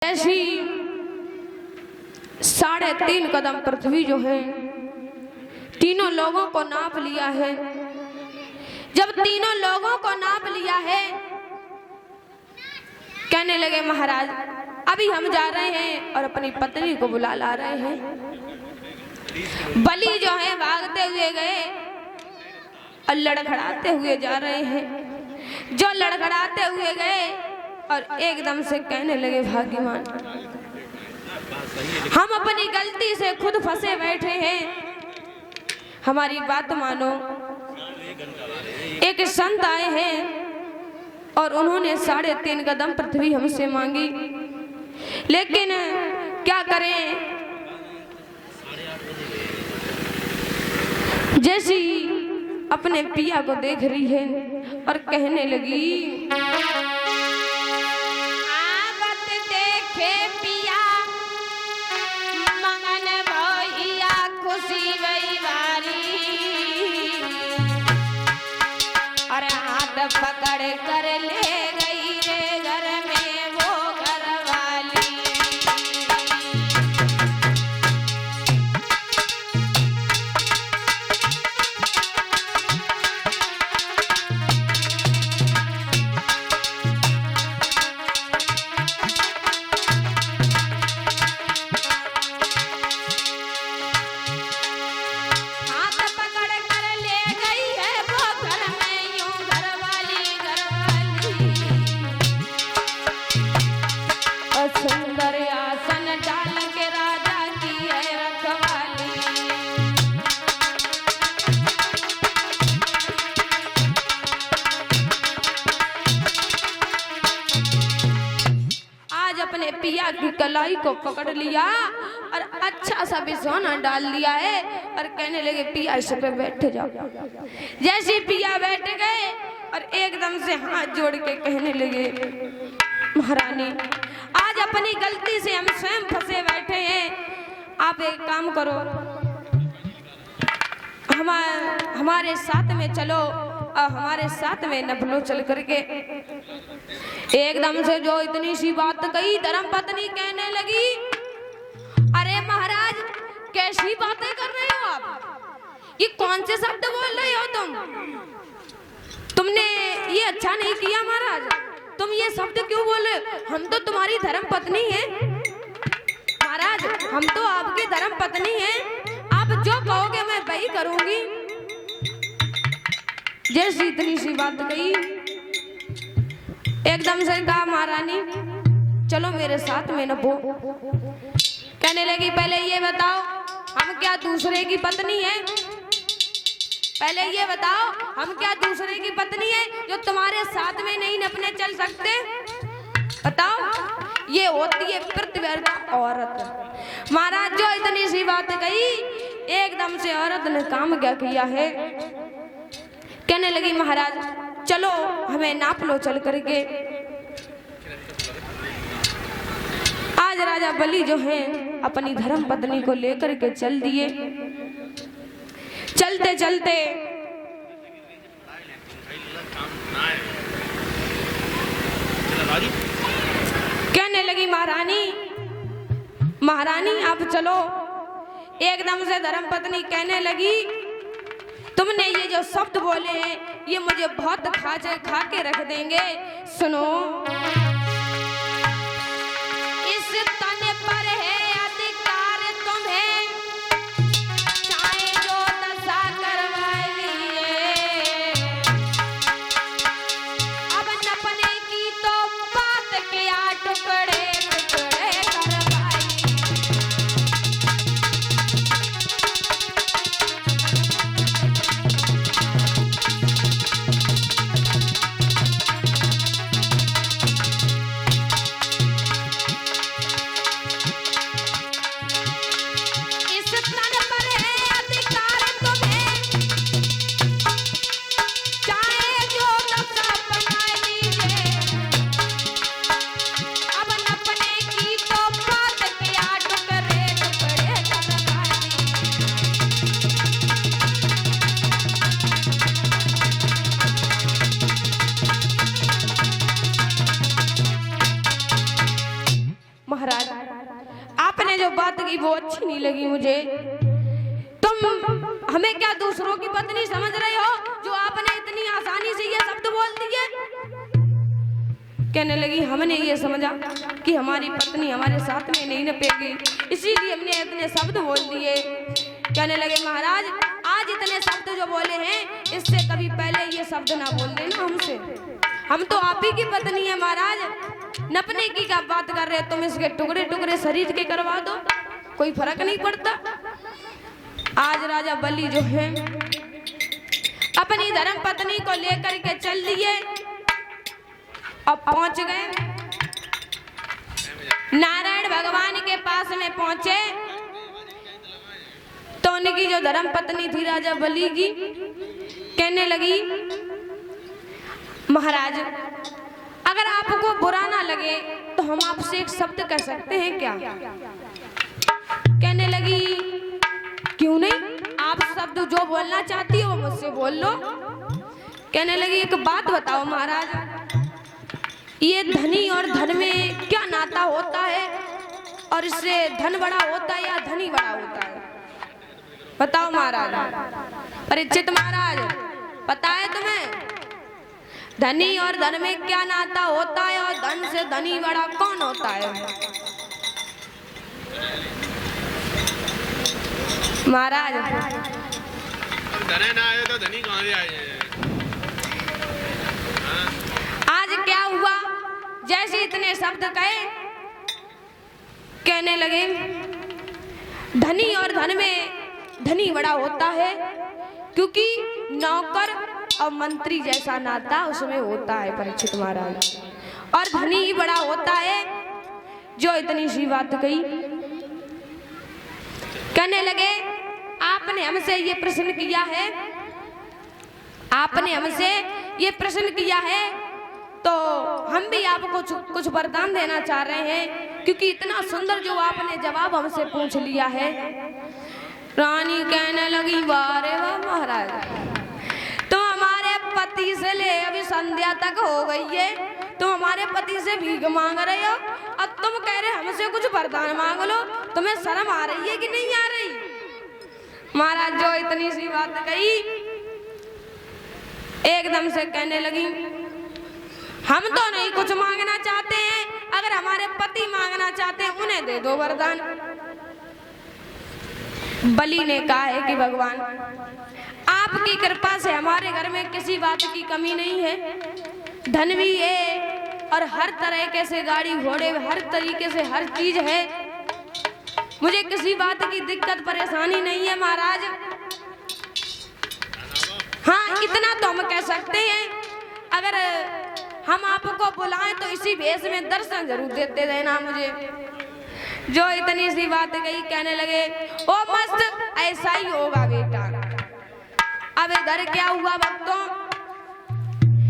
ऐसी 3.5 कदम पृथ्वी जो है तीनों लोगों को नाप लिया है। जब तीनों लोगों को नाप लिया है, कहने लगे महाराज अभी हम जा रहे हैं और अपनी पत्नी को बुला ला रहे हैं। बलि जो है भागते हुए गए और लड़खड़ाते हुए जा रहे हैं। जो लड़खड़ाते हुए गए और एकदम से कहने लगे भाग्यवान हम अपनी गलती से खुद फंसे बैठे हैं, हमारी बात मानो। एक संत आए हैं और उन्होंने 3.5 कदम पृथ्वी हमसे मांगी, लेकिन क्या करें। जैसी अपने पिया को देख रही है और कहने लगी आवत देखे पिया मंगन भैया खुशी वही वाली, और हाथ पकड़ कर ले गई रे घर में वो घरवाली। सुंदर आसन डाल के राजा की है रखवाली। आज अपने पिया की कलाई को पकड़ लिया और अच्छा सा बिछौना डाल लिया है और कहने लगे पिया इस पे बैठ जाओ। जैसे पिया बैठ गए और एकदम से हाथ जोड़ के कहने लगे महारानी आज अपनी गलती से हम स्वयं फंसे बैठे हैं, आप एक काम करो हमारे साथ में चलो और हमारे साथ में नभलो चल करके। एकदम से जो इतनी सी बात कही धर्मपत्नी कहने लगी अरे महाराज कैसी बातें कर रहे हो आप, ये कौन से शब्द बोल रहे हो तुमने ये अच्छा नहीं किया महाराज, तुम ये शब्द क्यों बोले, हम तो तुम्हारी धर्म पत्नी हैं महाराज, हम तो आपकी धर्म पत्नी हैं, आप जो कहोगे मैं वही करूंगी। जैसी इतनी सी बात कही एकदम से कहा महारानी चलो मेरे साथ में नपो। कहने लगी पहले ये बताओ हम क्या दूसरे की पत्नी हैं, पहले ये बताओ हम क्या दूसरे की पत्नी है जो तुम्हारे साथ में नहीं नपने चल सकते, बताओ। ये होती है प्रतिवर्ग औरत। महाराज जो इतनी सी बात कही एकदम से औरत ने काम क्या किया है, कहने लगी महाराज चलो हमें नाप लो चल करके। आज राजा बलि जो है अपनी धर्म पत्नी को लेकर के चल दिए। चलते चलते कहने लगी महारानी आप चलो। एकदम से धर्मपत्नी कहने लगी तुमने ये जो शब्द बोले हैं ये मुझे बहुत खा के रख देंगे। सुनो इस तन पर है अधिकार तुम्हें चाहे जो दशा करवाइए, अब नपने की तो बात क्या टुकड़े टुकड़े करवाइए। महाराज आपने जो बात की वो अच्छी नहीं लगी मुझे। तुम हमें क्या दूसरों की पत्नी समझ रहे हो जो आपने इतनी आसानी से ये शब्द बोल दिए? कहने लगी हमने ये समझा कि हमारी पत्नी हमारे साथ में नहीं नपेगी, इसीलिए हमने इतने शब्द बोल दिए। कहने लगे महाराज आज इतने शब्द जो बोले हैं इससे कभी पहले ये शब्द ना बोल देना हमसे। हम तो आप ही की पत्नी है महाराज, नपने की क्या बात कर रहे हो? तुम इसके टुकड़े टुकड़े शरीर के करवा दो, कोई फर्क नहीं पड़ता। आज राजा बलि जो है अपनी धर्म पत्नी को लेकर के चल दिए। अब पहुंच गए नारायण भगवान के पास में पहुंचे तो उनकी जो धर्म पत्नी थी राजा बलि की कहने लगी महाराज अगर आपको बुरा ना लगे तो हम आपसे एक शब्द कह सकते हैं क्या? कहने लगी क्यों नहीं, आप शब्द जो बोलना चाहती हो मुझसे बोल लो। कहने लगी एक बात बताओ महाराज, ये धनी और धन में क्या नाता होता है और इससे धन बड़ा होता है या धनी बड़ा होता है? बताओ महाराज। परीक्षित महाराज पता है तुम्हें धनी और धन में क्या नाता होता है और धन से धनी बड़ा कौन होता है? महाराज धने ना आए तो धनी कहां से आए? आज क्या हुआ, जैसे इतने शब्द कहे कहने लगे धनी और धन में धनी बड़ा होता है क्योंकि नौकर और मंत्री जैसा नाता उसमें होता है परीक्षित महाराज, और धनी ही बड़ा होता है। जो इतनी सी बात कही कहने लगे आपने हमसे ये प्रश्न किया है, आपने हमसे ये प्रश्न किया है तो हम भी आपको कुछ वरदान देना चाह रहे हैं क्योंकि इतना सुंदर जो आपने जवाब हमसे पूछ लिया है। रानी कहने लगी वारे वाह महाराज, तुम हमारे पति से ले अभी संध्या तक हो गई है, तुम हमारे पति से भीख मांग रहे हो और तुम कह रहे हमसे कुछ वरदान मांग लो। तुम्हें शर्म आ रही है कि नहीं आ रही? महाराज जो इतनी सी बात कही एकदम से कहने लगी हम तो नहीं कुछ मांगना चाहते हैं, अगर हमारे पति मांगना चाहते हैं उन्हें दे दो वरदान। बलि ने कहा है कि भगवान आपकी कृपा से हमारे घर में किसी बात की कमी नहीं है, धन भी है और हर तरह के से गाड़ी घोड़े हर तरीके से हर चीज है, मुझे किसी बात की दिक्कत परेशानी नहीं है महाराज। हाँ इतना तो हम कह सकते हैं अगर हम आपको बुलाएं तो इसी भेष में दर्शन जरूर देते रहना मुझे। जो इतनी सी बात कही कहने लगे ओ मस्त ऐसा ही होगा बेटा। अब इधर क्या हुआ भक्तों,